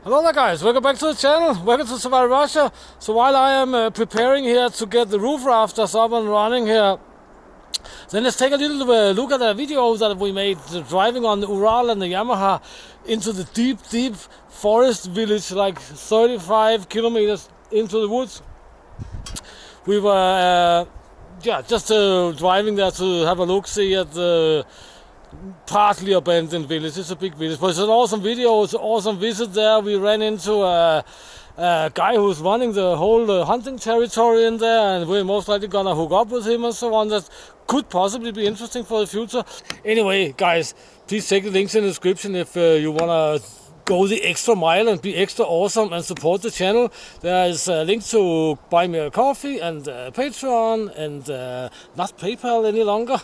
Hello there guys, welcome back to the channel, welcome to Survival Russia. So while I am preparing here to get the roof rafters up and running here, then let's take a little look at the video that we made driving on the Ural and the Yamaha into the deep forest village, like 35 kilometers into the woods. We were just driving there to have a look, see at the partly abandoned village. It's a big village, but it's an awesome video. It's an awesome visit there. We ran into a guy who's running the whole hunting territory in there, and we're most likely gonna hook up with him and so on. That could possibly be interesting for the future. Anyway, guys, please check the links in the description if you wanna go the extra mile and be extra awesome and support the channel. There is a link to buy me a coffee and Patreon and not PayPal any longer.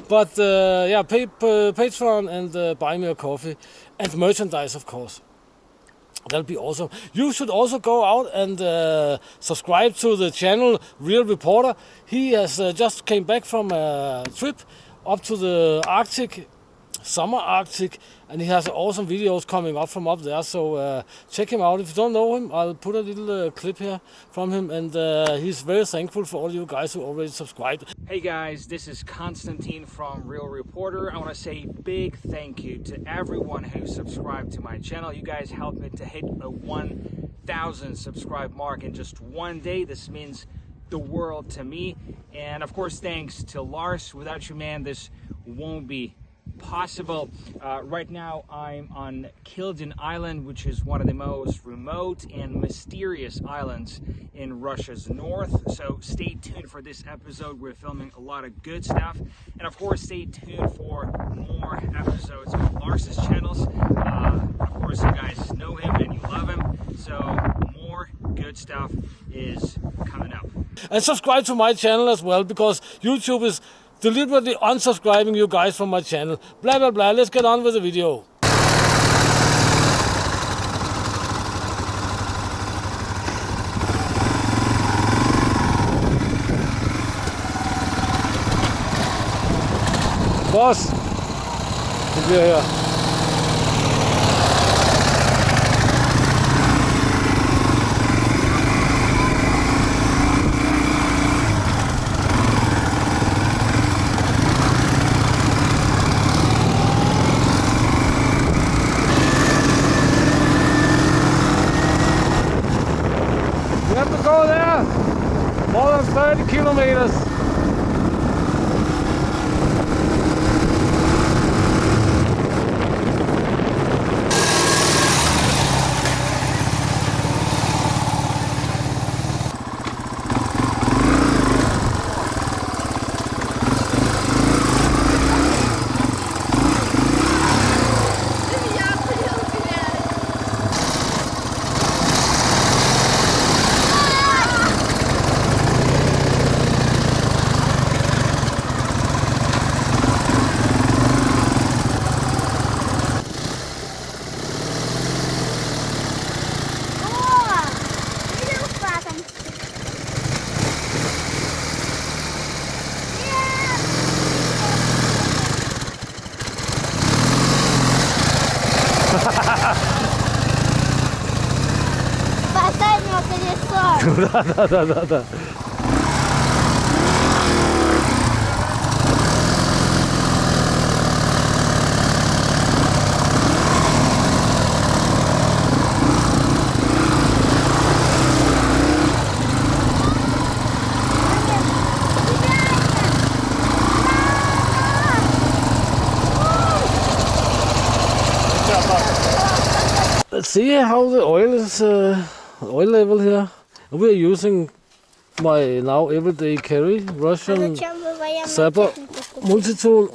But Patreon and buy me a coffee and merchandise, of course. That'll be awesome. You should also go out and subscribe to the channel Real Reporter. He has just came back from a trip up to the Arctic, summer Arctic, and he has awesome videos coming up from up there, so check him out. If you don't know him, I'll put a little clip here from him, and he's very thankful for all you guys who already subscribed. Hey guys, this is Constantine from Real Reporter. I want to say big thank you to everyone who subscribed to my channel. You guys helped me to hit a 1,000 subscribe mark in just one day. This means the world to me, and of course thanks to Lars. Without you, man, this won't be possible. Right now I'm on Kildin Island, which is one of the most remote and mysterious islands in Russia's north. So stay tuned for this episode. We're filming a lot of good stuff, and of course stay tuned for more episodes of Lars's channels. Of course you guys know him and you love him, so more good stuff is coming up. And subscribe to my channel as well, because YouTube is deliberately unsubscribing you guys from my channel. Blah blah blah. Let's get on with the video. Boss, wir her. We have to go there, more than 30 kilometers. Последнего колесо. Да. Let's see how the oil is, oil level here. We are using my now everyday carry Russian Savotta multi-tool.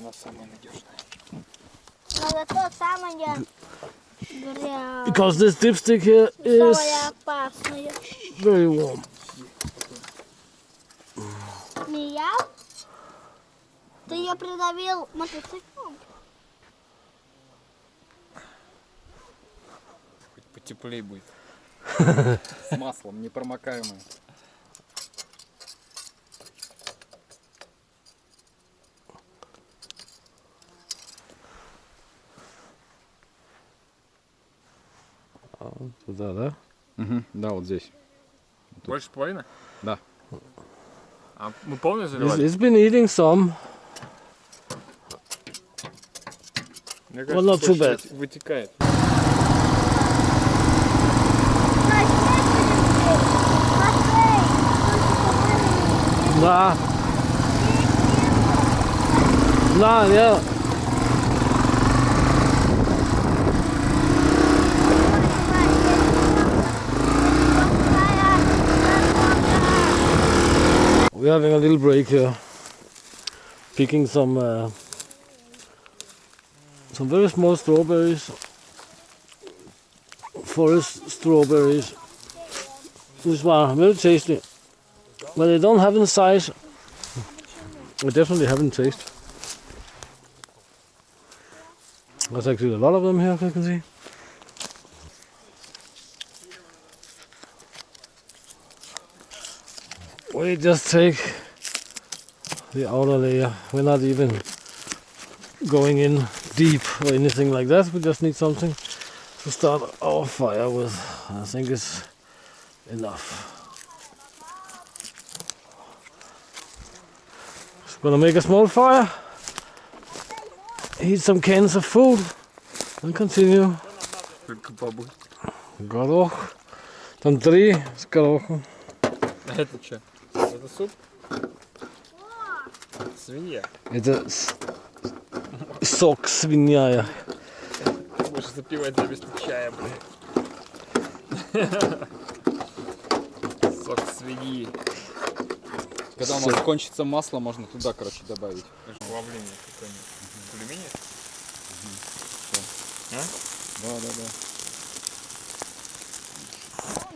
Because this dipstick here is very warm. Не я? Ты ее придавил мотоциклом? Потеплее будет. С маслом, непромокаемое. Туда, да? Угу. Да, вот здесь. Больше половины? Да. А мы полную заливали? It's been eating some. Мне Well, not too bad. Вытекает. Да. Да, я... We're having a little break here, picking some very small strawberries, forest strawberries. These are very tasty, but they don't have in size. They definitely have in taste. There's actually a lot of them here, as you can see. We just take the outer layer. We're not even going in deep or anything like that. We just need something to start our fire with. I think it's enough. Just gonna make a small fire, eat some cans of food, and continue. Горох. Там 3 с горохом. А это что? Это суп? Свинья. Это сок свинья. Будешь запивать вместо чая, блин. Сок свиньи. Когда у нас кончится масло, можно туда, короче, добавить. Плавление какое-нибудь. Алюминия? А? Да, да, да.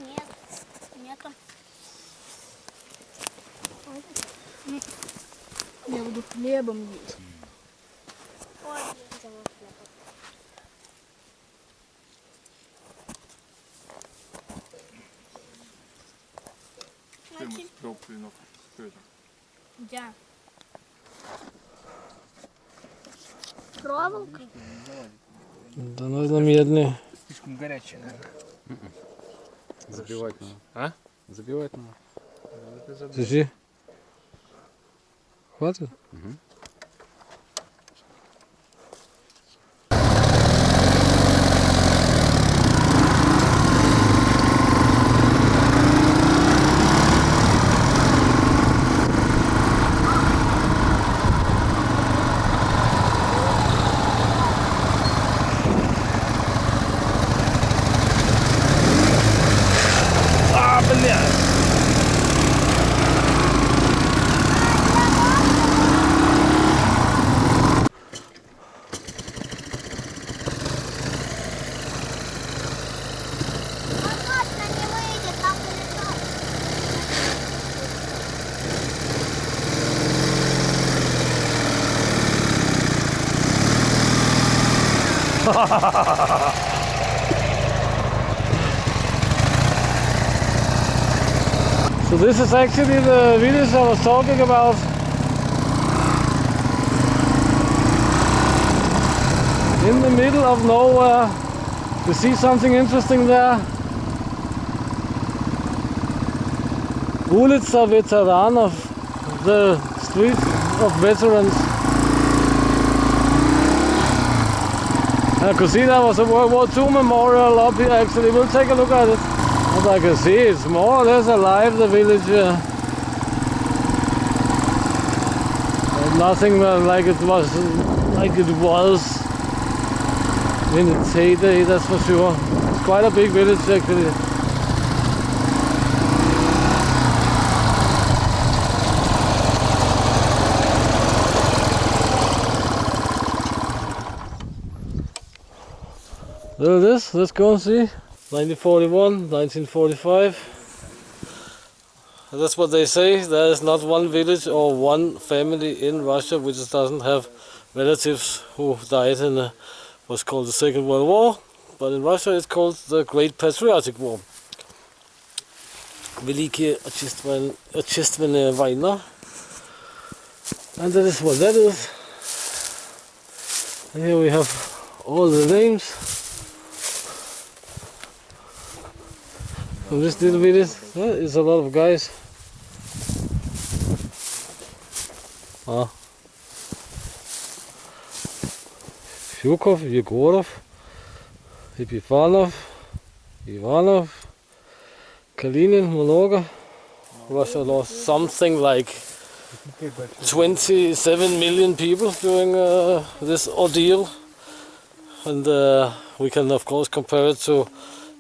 Нет, нету. Я буду хлебом есть. Ой, взяла хлеба. Значит, Я. проволока. Да нужно медленнее. Слишком горячая, наверное. Забивать надо. А? Забивать надо. Держи. Хватит? А, блядь! Возможно, не выйдет, там полетает. So this is actually the village I was talking about. In the middle of nowhere. You see something interesting there? Улица ветеранов, the street of veterans. I could see there was a World War II memorial up here actually. We'll take a look at it. As I can see, it's more or less alive, the village here. Nothing like it was in its heyday, that's for sure. It's quite a big village actually. There it is, let's go and see. 1941, 1945. That's what they say. There is not one village or one family in Russia which doesn't have relatives who died in what's called the Second World War. But in Russia it's called the Great Patriotic War. Великие Отечественная война. And that is what that is. And here we have all the names So this little village is a lot of guys. Fyukov, Yegorov, Epifanov, Ivanov, Kalinin, Monoga. Russia lost something like 27 million people during this ordeal, and we can of course compare it to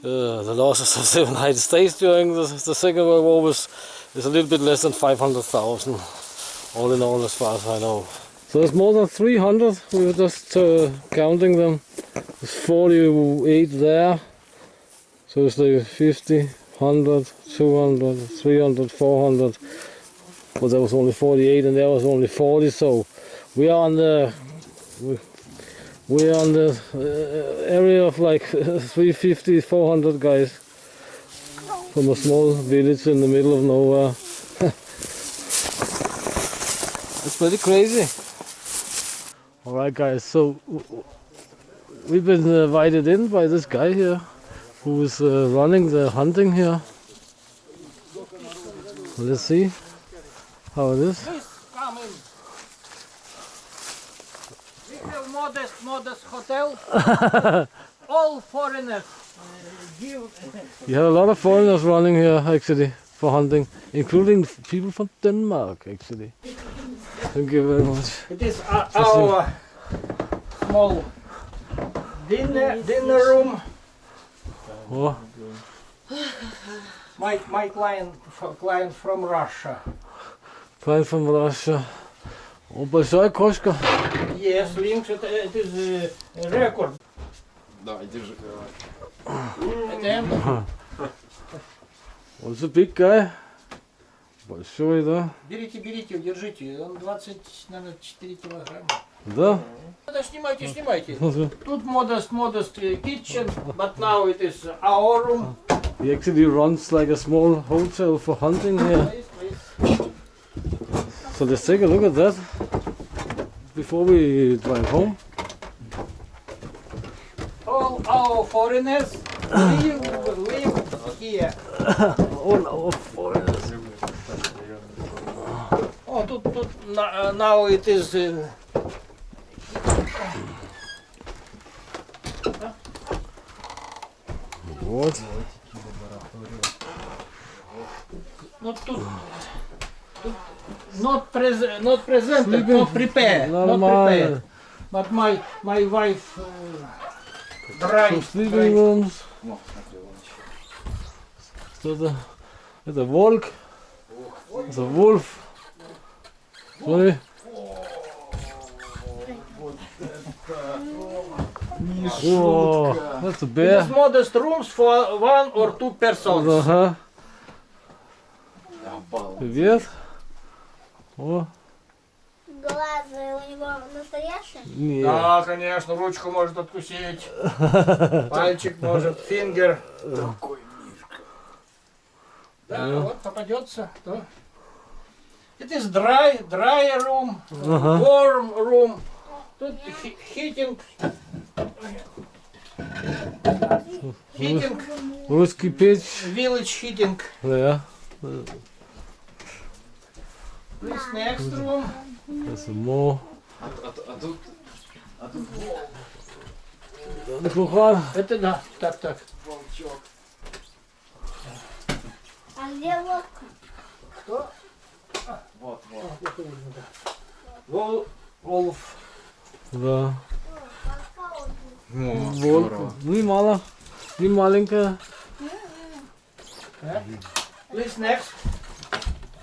the losses of the United States during the Second World War, was is a little bit less than 500,000 all in all, as far as I know. So there's more than 300. We were just counting them. There's 48 there. So it's like 50, 100, 200, 300, 400. But there was only 48 and there was only 40. So we are on the area of like 350, 400 guys from a small village in the middle of nowhere. It's pretty crazy. Alright guys, so we've been invited in by this guy here who is running the hunting here. Let's see how it is. Please come in. We have modest hotel. All foreigners give. You have a lot of foreigners running here actually for hunting, including people from Denmark actually. Thank you very much. It is our small dinner room. Oh, My client from Russia. client from Russia. Oh, большая кошка. Yes, Lynx, it is a record. Да, и держи. What's a big guy? Большой, да? Берите, держите. Он 24 килограмма. Да? Да, снимайте. Тут modest kitchen, but now it is our room. He actually runs like a small hotel for hunting here. Please. So let's take a look at that before we drive home. All our foreigners live here. All our foreigners. Oh, now it is. What? Not presented, not prepared, But my wife So drives. sleeping rooms. So the wolf. The wolf. Sorry. Whoa, that's a It bear. is modest rooms for 1 or 2 persons. Ага. Привет. О, Глазы у него настоящие? нет. Да, конечно, ручку может откусить. Пальчик может, фингер. Да, вот попадется. Да. It is dry room, warm room. Тут heating. Русский печь. Village heating. Да. This next room. That's more. Это да, так. А где лодка? Кто? Wolf. Да. Волк. Ну и мало. И маленькая. This next.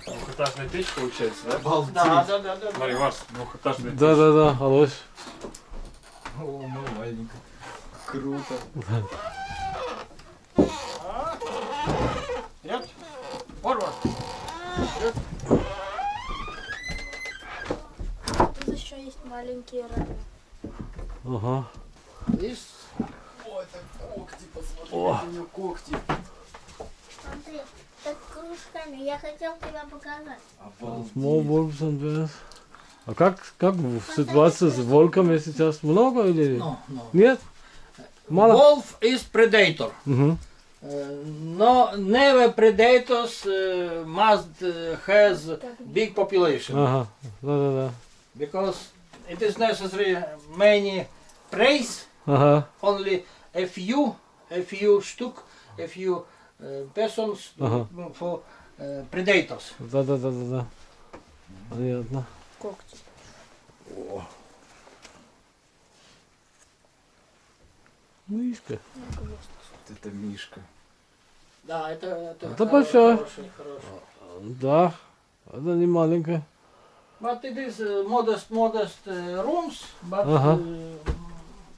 Двухэтажная печь получается, да? Да. Смотри, Ларс, двухэтажная печь. Да, Алош. О, маленько. Круто. Нет? Forward. Тут еще есть маленькие раны. Ага. This. Ой, это когти, посмотри, какие у него когти. Смотри, так кружками. Я хотел тебя показать. Small wolves and bears. А как ситуация с волками сейчас? Много или No. нет? Мало? Wolf is predator. Угу. No, never predators must has big population. Ага, да. Because it is necessary many preys, Ага, only a few штук, a few persons for predators. да. Понятно. Когти. Мышка. Вот это Мишка. Да, это большой. хороший. Да, это не маленькая. But it is modest rooms, but Ага.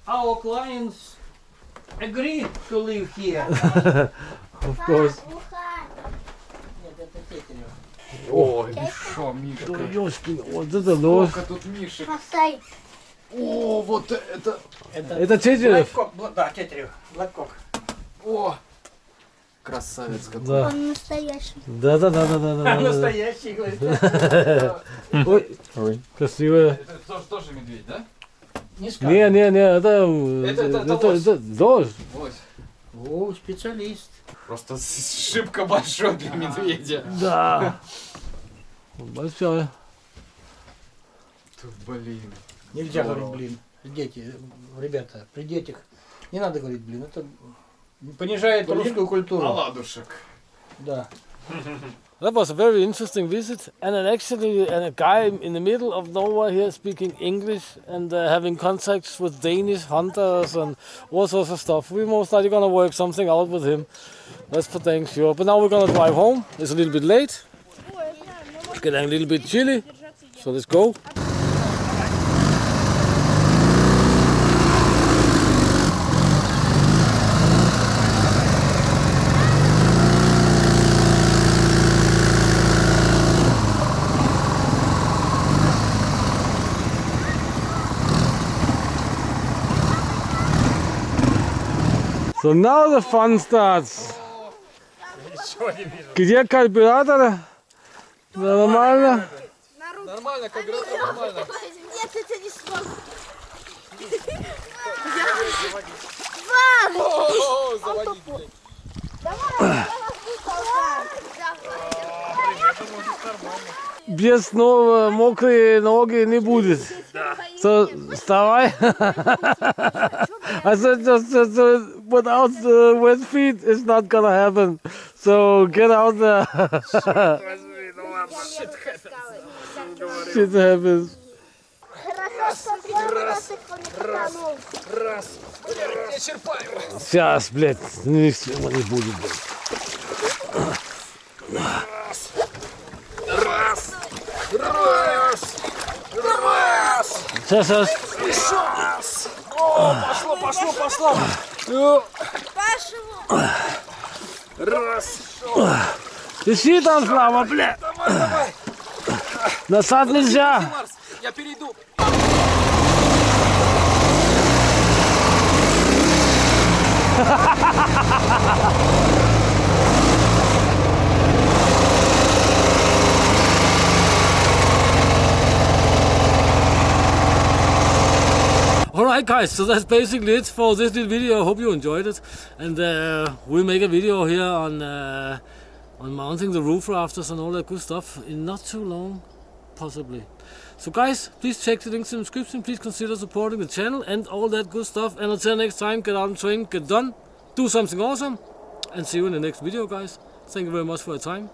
Our clients agree to live here. Of course. Нет, это тетерев. Ой, шо, Мишка. Ой, ёшкин, вот это ложь. Сколько тут Мишек. Поставь. О, вот это. Это тетерев? Да, тетерев. Blackcock. О, красавец какой. Да. Он настоящий. Да. Настоящий, говорит. Ой, красивая. Это тоже медведь, да? Не скажу. Не, это ложь. Лось. О, специалист. Просто шибко большой для медведя. Да. Большая. Тут, блин. Нельзя Здорово. говорить блин. Дети, ребята, при детях не надо говорить блин. Это понижает русскую культуру. Оладушек. Да. That was a very interesting visit, and a guy in the middle of nowhere here speaking English and having contacts with Danish hunters and all sorts of stuff. We're most likely gonna work something out with him. That's for dang sure. But now we're gonna drive home. It's a little bit late. It's getting a little bit chilly, so let's go. So now the fun starts. Где карбюраторы? Нормально? Нормально, карбюратор нормально. Нет, это не смог. О, заводить, блядь. Без мокрые ноги не будет. So, вставай. I said just without the wet feet, it's not gonna happen. So get out there. Shit happens. Раз. Я черпаю. Сейчас, блядь, ничего не будет, блядь. Раз. Сейчас. О, пошло. Раз. Ищи там, Слава, блядь. Давай. Назад нельзя. Ларс, я перейду. Alright guys, so that's basically it for this little video. I hope you enjoyed it, and we'll make a video here on mounting the roof rafters and all that good stuff in not too long, possibly. So guys, please check the links in the description, please consider supporting the channel and all that good stuff, and until next time, get out and train, get done, do something awesome, and see you in the next video guys. Thank you very much for your time.